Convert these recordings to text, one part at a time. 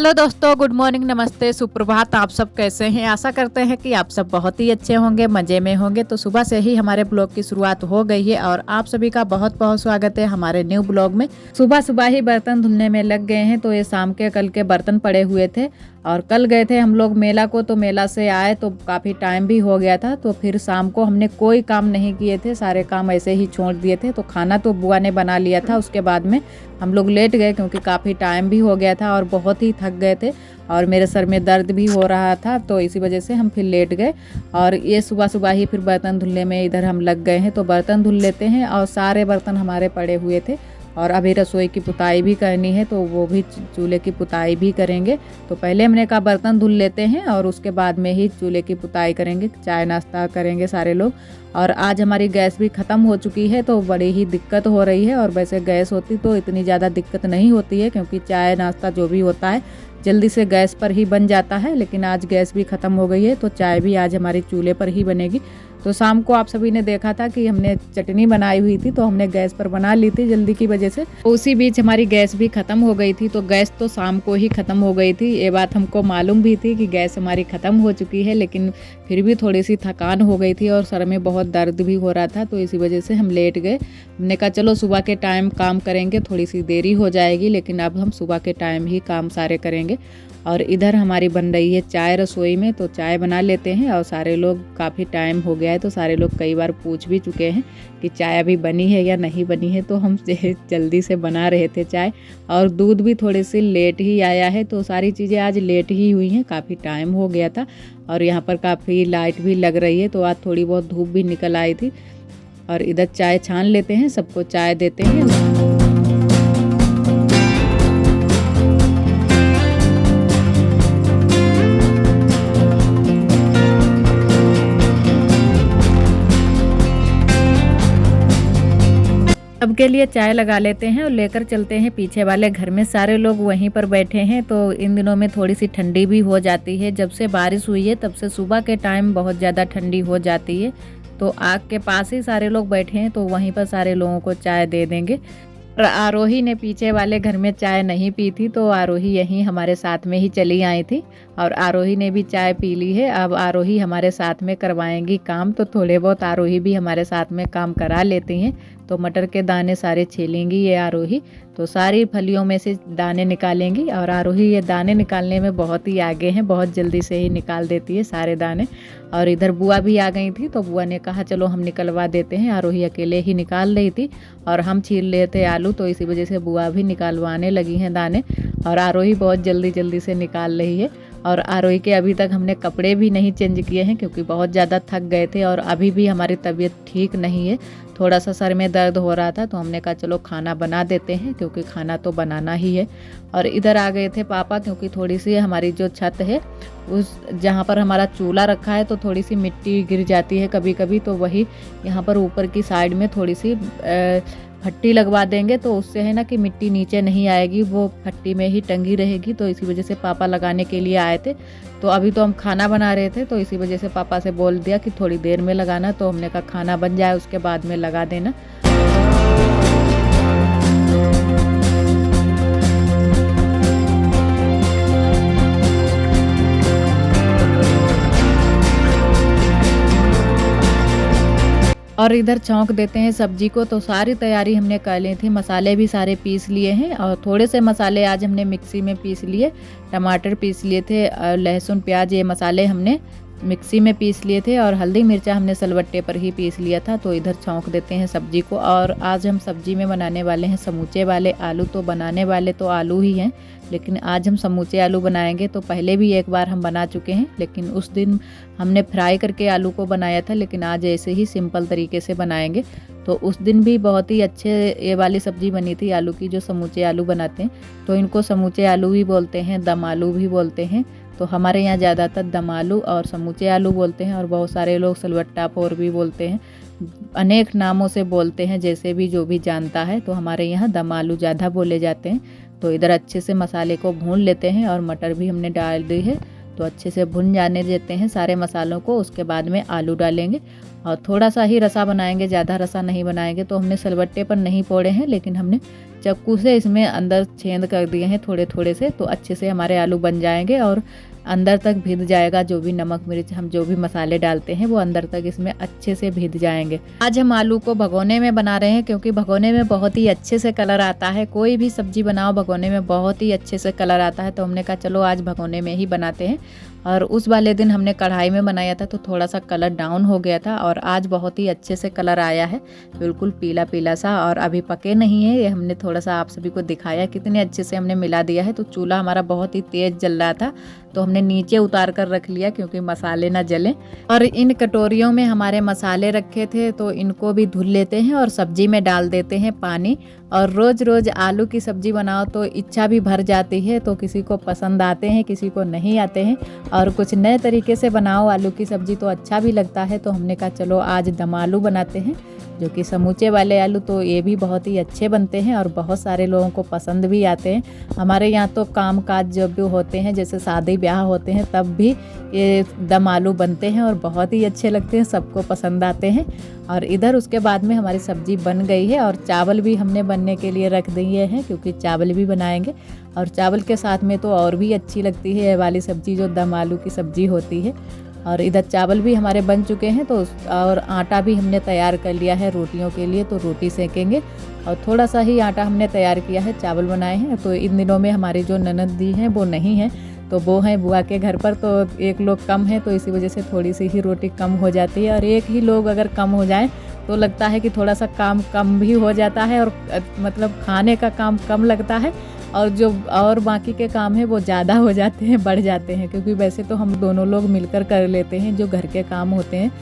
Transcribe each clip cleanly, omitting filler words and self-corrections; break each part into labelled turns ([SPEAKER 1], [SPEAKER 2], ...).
[SPEAKER 1] Hello दोस्तों, good morning, नमस्ते, सुप्रभात। आप सब कैसे हैं? आशा करते हैं कि आप सब बहुत ही अच्छे होंगे, मज़े में होंगे। तो सुबह से ही हमारे ब्लॉग की शुरुआत हो गई है और आप सभी का बहुत बहुत स्वागत है हमारे न्यू ब्लॉग में। सुबह सुबह ही बर्तन धुलने में लग गए हैं। तो ये शाम के कल के बर्तन पड़े हुए थे और कल गए थे हम लोग मेला को, तो मेला से आए तो काफ़ी टाइम भी हो गया था। तो फिर शाम को हमने कोई काम नहीं किए थे, सारे काम ऐसे ही छोड़ दिए थे। तो खाना तो बुआ ने बना लिया था, उसके बाद में हम लोग लेट गए क्योंकि काफ़ी टाइम भी हो गया था और बहुत ही थक गए थे और मेरे सर में दर्द भी हो रहा था। तो इसी वजह से हम फिर लेट गए और ये सुबह सुबह ही फिर बर्तन धुलने में इधर हम लग गए हैं। तो बर्तन धुल लेते हैं और सारे बर्तन हमारे पड़े हुए थे और अभी रसोई की पुताई भी करनी है, तो वो भी चूल्हे की पुताई भी करेंगे। तो पहले हमने कहा बर्तन धुल लेते हैं और उसके बाद में ही चूल्हे की पुताई करेंगे, चाय नाश्ता करेंगे सारे लोग। और आज हमारी गैस भी ख़त्म हो चुकी है तो बड़ी ही दिक्कत हो रही है। और वैसे गैस होती तो इतनी ज़्यादा दिक्कत नहीं होती है क्योंकि चाय नाश्ता जो भी होता है जल्दी से गैस पर ही बन जाता है। लेकिन आज गैस भी ख़त्म हो गई है तो चाय भी आज हमारी चूल्हे पर ही बनेगी। तो शाम को आप सभी ने देखा था कि हमने चटनी बनाई हुई थी तो हमने गैस पर बना ली थी जल्दी की वजह से। उसी बीच हमारी गैस भी ख़त्म हो गई थी। तो गैस तो शाम को ही ख़त्म हो गई थी, ये बात हमको मालूम भी थी कि गैस हमारी ख़त्म हो चुकी है, लेकिन फिर भी थोड़ी सी थकान हो गई थी और सर में बहुत दर्द भी हो रहा था। तो इसी वजह से हम लेट गए। हमने कहा चलो सुबह के टाइम काम करेंगे, थोड़ी सी देरी हो जाएगी, लेकिन अब हम सुबह के टाइम ही काम सारे करेंगे। और इधर हमारी बन रही है चाय रसोई में, तो चाय बना लेते हैं। और सारे लोग काफ़ी टाइम हो गया है तो सारे लोग कई बार पूछ भी चुके हैं कि चाय अभी बनी है या नहीं बनी है। तो हम जल्दी से बना रहे थे चाय और दूध भी थोड़ी सी लेट ही आया है। तो सारी चीज़ें आज लेट ही हुई हैं, काफ़ी टाइम हो गया था। और यहाँ पर काफ़ी लाइट भी लग रही है तो आज थोड़ी बहुत धूप भी निकल आई थी। और इधर चाय छान लेते हैं, सबको चाय देते हैं। सबके लिए चाय लगा लेते हैं और लेकर चलते हैं पीछे वाले घर में। सारे लोग वहीं पर बैठे हैं। तो इन दिनों में थोड़ी सी ठंडी भी हो जाती है, जब से बारिश हुई है तब से सुबह के टाइम बहुत ज़्यादा ठंडी हो जाती है। तो आग के पास ही सारे लोग बैठे हैं तो वहीं पर सारे लोगों को चाय दे देंगे। और आरोही ने पीछे वाले घर में चाय नहीं पी थी तो आरोही यहीं हमारे साथ में ही चली आई थी और आरोही ने भी चाय पी ली है। अब आरोही हमारे साथ में करवाएंगी काम, तो थोड़े बहुत आरोही भी हमारे साथ में काम करा लेती हैं। तो मटर के दाने सारे छीलेंगी ये आरोही, तो सारी फलियों में से दाने निकालेंगी। और आरोही ये दाने निकालने में बहुत ही आगे हैं, बहुत जल्दी से ही निकाल देती है सारे दाने। और इधर बुआ भी आ गई थी तो बुआ ने कहा चलो हम निकलवा देते हैं। आरोही अकेले ही निकाल रही थी और हम छील रहे थे आलू, तो इसी वजह से बुआ भी निकालवाने लगी हैं दाने। और आरोही बहुत जल्दी जल्दी से निकाल रही है। और आरोही के अभी तक हमने कपड़े भी नहीं चेंज किए हैं क्योंकि बहुत ज़्यादा थक गए थे और अभी भी हमारी तबीयत ठीक नहीं है, थोड़ा सा सर में दर्द हो रहा था। तो हमने कहा चलो खाना बना देते हैं क्योंकि खाना तो बनाना ही है। और इधर आ गए थे पापा क्योंकि थोड़ी सी हमारी जो छत है उस जहाँ पर हमारा चूल्हा रखा है तो थोड़ी सी मिट्टी गिर जाती है कभी कभी, तो वही यहाँ पर ऊपर की साइड में थोड़ी सी फट्टी लगवा देंगे तो उससे है ना कि मिट्टी नीचे नहीं आएगी, वो फट्टी में ही टंगी रहेगी। तो इसी वजह से पापा लगाने के लिए आए थे। तो अभी तो हम खाना बना रहे थे तो इसी वजह से पापा से बोल दिया कि थोड़ी देर में लगाना। तो हमने कहा खाना बन जाए उसके बाद में लगा देना। और इधर छौंक देते हैं सब्जी को। तो सारी तैयारी हमने कर ली थी, मसाले भी सारे पीस लिए हैं और थोड़े से मसाले आज हमने मिक्सी में पीस लिए। टमाटर पीस लिए थे और लहसुन प्याज ये मसाले हमने मिक्सी में पीस लिए थे और हल्दी मिर्चा हमने सलबट्टे पर ही पीस लिया था। तो इधर छौंक देते हैं सब्जी को। और आज हम सब्जी में बनाने वाले हैं समूचे वाले आलू। तो बनाने वाले तो आलू ही हैं लेकिन आज हम समूचे आलू बनाएंगे। तो पहले भी एक बार हम बना चुके हैं लेकिन उस दिन हमने फ्राई करके आलू को बनाया था, लेकिन आज ऐसे ही सिंपल तरीके से बनाएंगे। तो उस दिन भी बहुत ही अच्छे ये वाली सब्ज़ी बनी थी आलू की, जो समूचे आलू बनाते हैं। तो इनको समूचे आलू भी बोलते हैं, दम आलू भी बोलते हैं। तो हमारे यहाँ ज़्यादातर दम आलू और समूचे आलू बोलते हैं और बहुत सारे लोग सलवट्टा पोर भी बोलते हैं, अनेक नामों से बोलते हैं, जैसे भी जो भी जानता है। तो हमारे यहाँ दम आलू ज़्यादा बोले जाते हैं। तो इधर अच्छे से मसाले को भून लेते हैं और मटर भी हमने डाल दी है। तो अच्छे से भुन जाने देते हैं सारे मसालों को। उसके बाद में आलू डालेंगे और थोड़ा सा ही रसा बनाएंगे, ज़्यादा रसा नहीं बनाएंगे। तो हमने सिलबट्टे पर नहीं पोड़े हैं, लेकिन हमने चाकू से इसमें अंदर छेद कर दिए हैं थोड़े थोड़े से, तो अच्छे से हमारे आलू बन जाएंगे और अंदर तक भीग जाएगा। जो भी नमक मिर्च हम जो भी मसाले डालते हैं वो अंदर तक इसमें अच्छे से भीग जाएंगे। आज हम आलू को भगोने में बना रहे हैं, क्योंकि भगोने में बहुत ही अच्छे से कलर आता है। कोई भी सब्जी बनाओ भगोने में बहुत ही अच्छे से कलर आता है, तो हमने कहा चलो आज भगोने में ही बनाते हैं। और उस वाले दिन हमने कढ़ाई में बनाया था तो थोड़ा सा कलर डाउन हो गया था, और आज बहुत ही अच्छे से कलर आया है, बिल्कुल पीला पीला सा। और अभी पके नहीं है, ये हमने थोड़ा सा आप सभी को दिखाया कितने अच्छे से हमने मिला दिया है। तो चूल्हा हमारा बहुत ही तेज जल रहा था, तो हमने नीचे उतार कर रख लिया क्योंकि मसाले ना जलें। और इन कटोरियों में हमारे मसाले रखे थे, तो इनको भी धुल लेते हैं और सब्जी में डाल देते हैं पानी। और रोज़ रोज़ आलू की सब्जी बनाओ तो इच्छा भी भर जाती है, तो किसी को पसंद आते हैं, किसी को नहीं आते हैं। और कुछ नए तरीके से बनाओ आलू की सब्जी तो अच्छा भी लगता है। तो हमने कहा चलो आज दम आलू बनाते हैं, जो कि समूचे वाले आलू। तो ये भी बहुत ही अच्छे बनते हैं और बहुत सारे लोगों को पसंद भी आते हैं। हमारे यहाँ तो काम काज जब भी होते हैं, जैसे शादी ब्याह होते हैं, तब भी ये दम आलू बनते हैं और बहुत ही अच्छे लगते हैं, सबको पसंद आते हैं। और इधर उसके बाद में हमारी सब्जी बन गई है और चावल भी हमने बनने के लिए रख दिए हैं, क्योंकि चावल भी बनाएंगे। और चावल के साथ में तो और भी अच्छी लगती है ये वाली सब्जी, जो दम आलू की सब्जी होती है। और इधर चावल भी हमारे बन चुके हैं, तो और आटा भी हमने तैयार कर लिया है रोटियों के लिए, तो रोटी सेकेंगे। और थोड़ा सा ही आटा हमने तैयार किया है, चावल बनाए हैं। तो इन दिनों में हमारी जो ननद दी हैं वो नहीं है, तो वो हैं बुआ के घर पर, तो एक लोग कम है, तो इसी वजह से थोड़ी सी ही रोटी कम हो जाती है। और एक ही लोग अगर कम हो जाए तो लगता है कि थोड़ा सा काम कम भी हो जाता है, और मतलब खाने का काम कम लगता है, और जो और बाकी के काम है वो ज़्यादा हो जाते हैं, बढ़ जाते हैं। क्योंकि वैसे तो हम दोनों लोग मिलकर कर लेते हैं, जो घर के काम होते हैं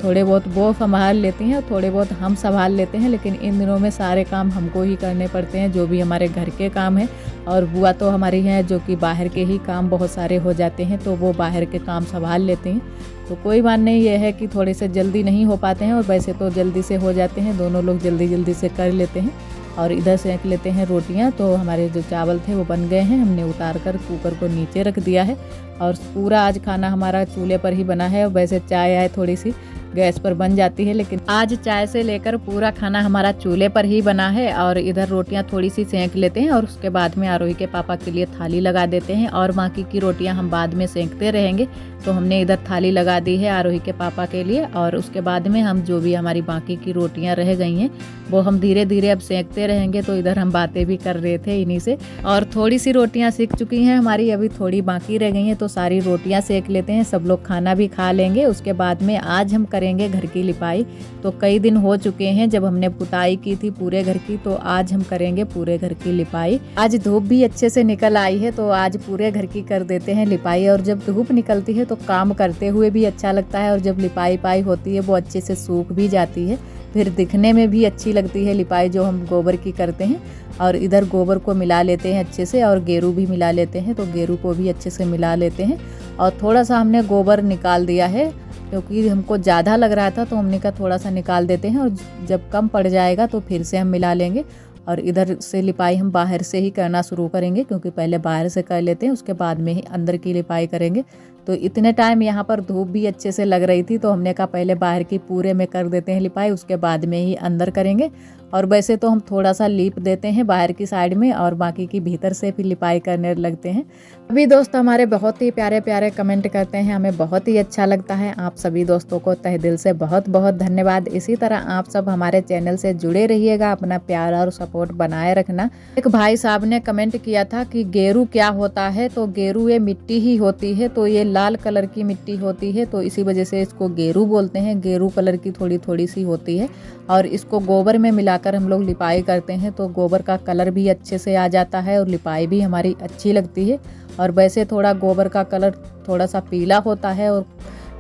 [SPEAKER 1] थोड़े बहुत वो संभाल लेती हैं और थोड़े बहुत हम संभाल लेते हैं। लेकिन इन दिनों में सारे काम हमको ही करने पड़ते हैं, जो भी हमारे घर के काम हैं। और बुआ तो हमारी हैं जो कि बाहर के ही काम बहुत सारे हो जाते हैं, तो वो बाहर के काम संभाल लेते हैं। तो कोई बात नहीं, ये है कि थोड़े से जल्दी नहीं हो पाते हैं, और वैसे तो जल्दी से हो जाते हैं, दोनों लोग जल्दी जल्दी से कर लेते हैं। और इधर सेंक लेते हैं रोटियां। तो हमारे जो चावल थे वो बन गए हैं, हमने उतार कर कुकर को नीचे रख दिया है। और पूरा आज खाना हमारा चूल्हे पर ही बना है। वैसे चाय आए थोड़ी सी गैस पर बन जाती है, लेकिन आज चाय से लेकर पूरा खाना हमारा चूल्हे पर ही बना है। और इधर रोटियां थोड़ी सी सेंक लेते हैं, और उसके बाद में आरोही के पापा के लिए थाली लगा देते हैं, और बाकी की रोटियां हम बाद में सेंकते रहेंगे। तो हमने इधर थाली लगा दी है आरोही के पापा के लिए, और उसके बाद में हम जो भी हमारी बाकी की रोटियां रह गई हैं वो हम धीरे धीरे अब सेंकते रहेंगे। तो इधर हम बातें भी कर रहे थे इन्हीं से। और थोड़ी सी रोटियां सीख चुकी हैं हमारी, अभी थोड़ी बाकी रह गई हैं, तो सारी रोटियां सेक लेते हैं, सब लोग खाना भी खा लेंगे। उसके बाद में आज हम करेंगे घर की लिपाई। तो कई दिन हो चुके हैं जब हमने पुताई की थी पूरे घर की, तो आज हम करेंगे पूरे घर की लिपाई। आज धूप भी अच्छे से निकल आई है, तो आज पूरे घर की कर देते हैं लिपाई। और जब धूप निकलती है तो काम करते हुए भी अच्छा लगता है, और जब लिपाई पाई होती है वो अच्छे से सूख भी जाती है, फिर दिखने में भी अच्छी लगती है लिपाई जो हम गोबर की करते हैं। और इधर गोबर को मिला लेते हैं अच्छे से, और गेरू भी मिला लेते हैं, तो गेरू को भी अच्छे से मिला लेते हैं। और थोड़ा सा हमने गोबर निकाल दिया है, क्योंकि हमको ज़्यादा लग रहा था, तो हमने कहा थोड़ा सा निकाल देते हैं, और जब कम पड़ जाएगा तो फिर से हम मिला लेंगे। और इधर से लिपाई हम बाहर से ही करना शुरू करेंगे, क्योंकि पहले बाहर से कर लेते हैं, उसके बाद में ही अंदर की लिपाई करेंगे। तो इतने टाइम यहाँ पर धूप भी अच्छे से लग रही थी, तो हमने कहा पहले बाहर की पूरे में कर देते हैं लिपाई, उसके बाद में ही अंदर करेंगे। और वैसे तो हम थोड़ा सा लीप देते हैं बाहर की साइड में, और बाकी की भीतर से फिर लिपाई करने लगते हैं। अभी दोस्त हमारे बहुत ही प्यारे प्यारे कमेंट करते हैं, हमें बहुत ही अच्छा लगता है। आप सभी दोस्तों को तहे दिल से बहुत बहुत धन्यवाद। इसी तरह आप सब हमारे चैनल से जुड़े रहिएगा, अपना प्यार और सपोर्ट बनाए रखना। एक भाई साहब ने कमेंट किया था कि गेरू क्या होता है, तो गेरू ये मिट्टी ही होती है, तो ये लाल कलर की मिट्टी होती है, तो इसी वजह से इसको गेरू बोलते हैं। गेरू कलर की थोड़ी थोड़ी सी होती है, और इसको गोबर में मिलाकर हम लोग लिपाई करते हैं, तो गोबर का कलर भी अच्छे से आ जाता है, और लिपाई भी हमारी अच्छी लगती है। और वैसे थोड़ा गोबर का कलर थोड़ा सा पीला होता है, और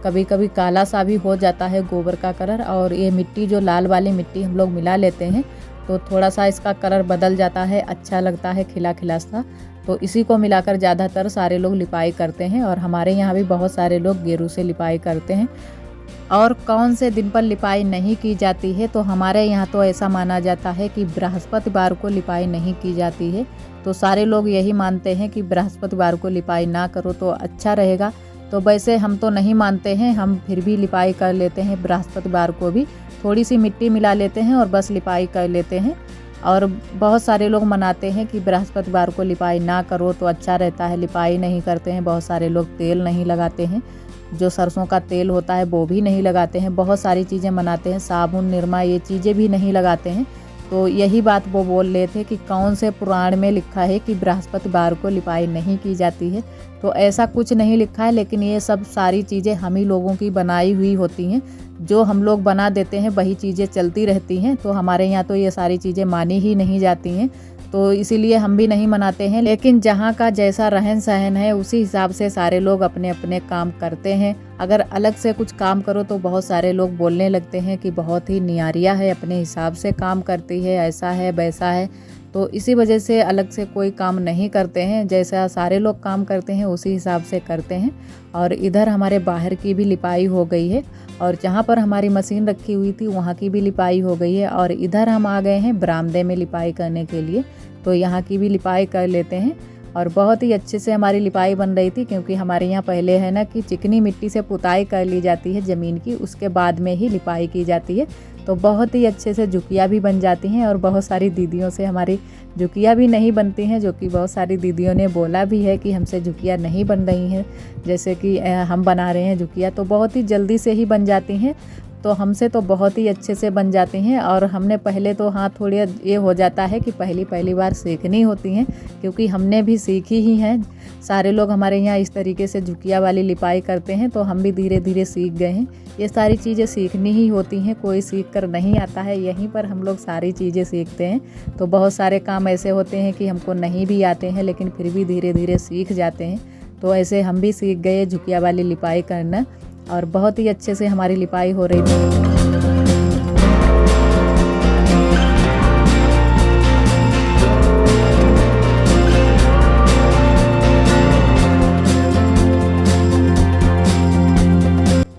[SPEAKER 1] कभी कभी काला सा भी हो जाता है गोबर का कलर। और ये मिट्टी जो लाल वाली मिट्टी हम लोग मिला लेते हैं, तो थोड़ा सा इसका कलर बदल जाता है, अच्छा लगता है खिला खिला सा। तो इसी को मिलाकर ज़्यादातर सारे लोग लिपाई करते हैं, और हमारे यहाँ भी बहुत सारे लोग गेरू से लिपाई करते हैं। और कौन से दिन पर लिपाई नहीं की जाती है, तो हमारे यहाँ तो ऐसा माना जाता है कि बृहस्पतिवार को लिपाई नहीं की जाती है। तो सारे लोग यही मानते हैं कि बृहस्पतिवार को लिपाई ना करो तो अच्छा रहेगा। तो वैसे हम तो नहीं मानते हैं, हम फिर भी लिपाई कर लेते हैं बृहस्पतिवार को भी। थोड़ी सी मिट्टी मिला लेते हैं और बस लिपाई कर लेते हैं। और बहुत सारे लोग मनाते हैं कि बृहस्पतिवार को लिपाई ना करो तो अच्छा रहता है, लिपाई नहीं करते हैं। बहुत सारे लोग तेल नहीं लगाते हैं, जो सरसों का तेल होता है वो भी नहीं लगाते हैं। बहुत सारी चीज़ें मनाते हैं, साबुन निरमा ये चीज़ें भी नहीं लगाते हैं। तो यही बात वो बोल रहे थे कि कौन से पुराण में लिखा है कि बृहस्पतिवार को लिपाई नहीं की जाती है। तो ऐसा कुछ नहीं लिखा है, लेकिन ये सब सारी चीज़ें हम ही लोगों की बनाई हुई होती हैं। जो हम लोग बना देते हैं वही चीज़ें चलती रहती हैं। तो हमारे यहाँ तो ये सारी चीज़ें मानी ही नहीं जाती हैं, तो इसीलिए हम भी नहीं मनाते हैं। लेकिन जहाँ का जैसा रहन सहन है उसी हिसाब से सारे लोग अपने अपने काम करते हैं। अगर अलग से कुछ काम करो तो बहुत सारे लोग बोलने लगते हैं कि बहुत ही नियारिया है, अपने हिसाब से काम करती है, ऐसा है वैसा है। तो इसी वजह से अलग से कोई काम नहीं करते हैं, जैसा सारे लोग काम करते हैं उसी हिसाब से करते हैं। और इधर हमारे बाहर की भी लिपाई हो गई है, और जहाँ पर हमारी मशीन रखी हुई थी वहाँ की भी लिपाई हो गई है। और इधर हम आ गए हैं बरामदे में लिपाई करने के लिए, तो यहाँ की भी लिपाई कर लेते हैं। और बहुत ही अच्छे से हमारी लिपाई बन रही थी, क्योंकि हमारे यहाँ पहले है ना कि चिकनी मिट्टी से पुताई कर ली जाती है ज़मीन की, उसके बाद में ही लिपाई की जाती है। तो बहुत ही अच्छे से झुकियाँ भी बन जाती हैं। और बहुत सारी दीदियों से हमारी झुकियाँ भी नहीं बनती हैं, जो कि बहुत सारी दीदियों ने बोला भी है कि हमसे झुकियाँ नहीं बन रही हैं, जैसे कि हम बना रहे हैं झुकियाँ, तो बहुत ही जल्दी से ही बन जाती हैं। तो हमसे तो बहुत ही अच्छे से बन जाती हैं। और हमने पहले तो हाँ थोड़ी ये हो जाता है कि पहली बार सीखनी होती हैं, क्योंकि हमने भी सीखी ही हैं। सारे लोग हमारे यहाँ इस तरीके से झुकिया वाली लिपाई करते हैं, तो हम भी धीरे धीरे सीख गए हैं। ये सारी चीज़ें सीखनी ही होती हैं, कोई सीख कर नहीं आता है, यहीं पर हम लोग सारी चीज़ें सीखते हैं। तो बहुत सारे काम ऐसे होते हैं कि हमको नहीं भी आते हैं, लेकिन फिर भी धीरे धीरे सीख जाते हैं। तो ऐसे हम भी सीख गए झुकिया वाली लिपाई करना, और बहुत ही अच्छे से हमारी लिपाई हो रही थी।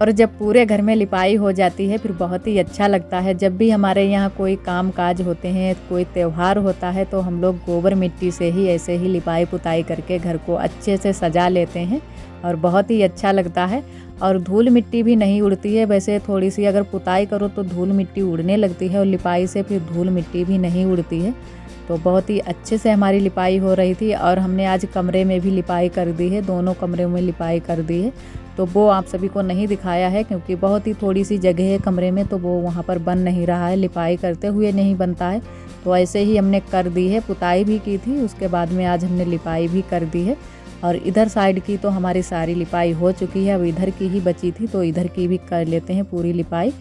[SPEAKER 1] और जब पूरे घर में लिपाई हो जाती है फिर बहुत ही अच्छा लगता है। जब भी हमारे यहाँ कोई काम काज होते हैं, कोई त्यौहार होता है, तो हम लोग गोबर मिट्टी से ही ऐसे ही लिपाई पुताई करके घर को अच्छे से सजा लेते हैं, और बहुत ही अच्छा लगता है। और धूल मिट्टी भी नहीं उड़ती है। वैसे थोड़ी सी अगर पुताई करो तो धूल मिट्टी उड़ने लगती है, और लिपाई से फिर धूल मिट्टी भी नहीं उड़ती है। तो बहुत ही अच्छे से हमारी लिपाई हो रही थी। और हमने आज कमरे में भी लिपाई कर दी है, दोनों कमरे में लिपाई कर दी है। तो वो आप सभी को नहीं दिखाया है, क्योंकि बहुत ही थोड़ी सी जगह है कमरे में, तो वो वहाँ पर बन नहीं रहा है, लिपाई करते हुए नहीं बनता है। तो ऐसे ही हमने कर दी है, पुताई भी की थी, उसके बाद में आज हमने लिपाई भी कर दी है। और इधर साइड की तो हमारी सारी लिपाई हो चुकी है, अब इधर की ही बची थी, तो इधर की भी कर लेते हैं पूरी लिपाई।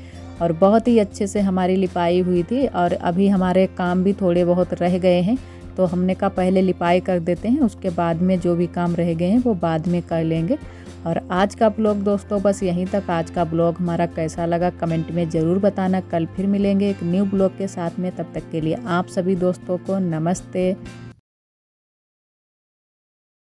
[SPEAKER 1] और बहुत ही अच्छे से हमारी लिपाई हुई थी। और अभी हमारे काम भी थोड़े बहुत रह गए हैं, तो हमने कहा पहले लिपाई कर देते हैं, उसके बाद में जो भी काम रह गए हैं वो बाद में कर लेंगे। और आज का ब्लॉग दोस्तों बस यहीं तक। आज का ब्लॉग हमारा कैसा लगा कमेंट में ज़रूर बताना। कल फिर मिलेंगे एक न्यू ब्लॉग के साथ में, तब तक के लिए आप सभी दोस्तों को नमस्ते।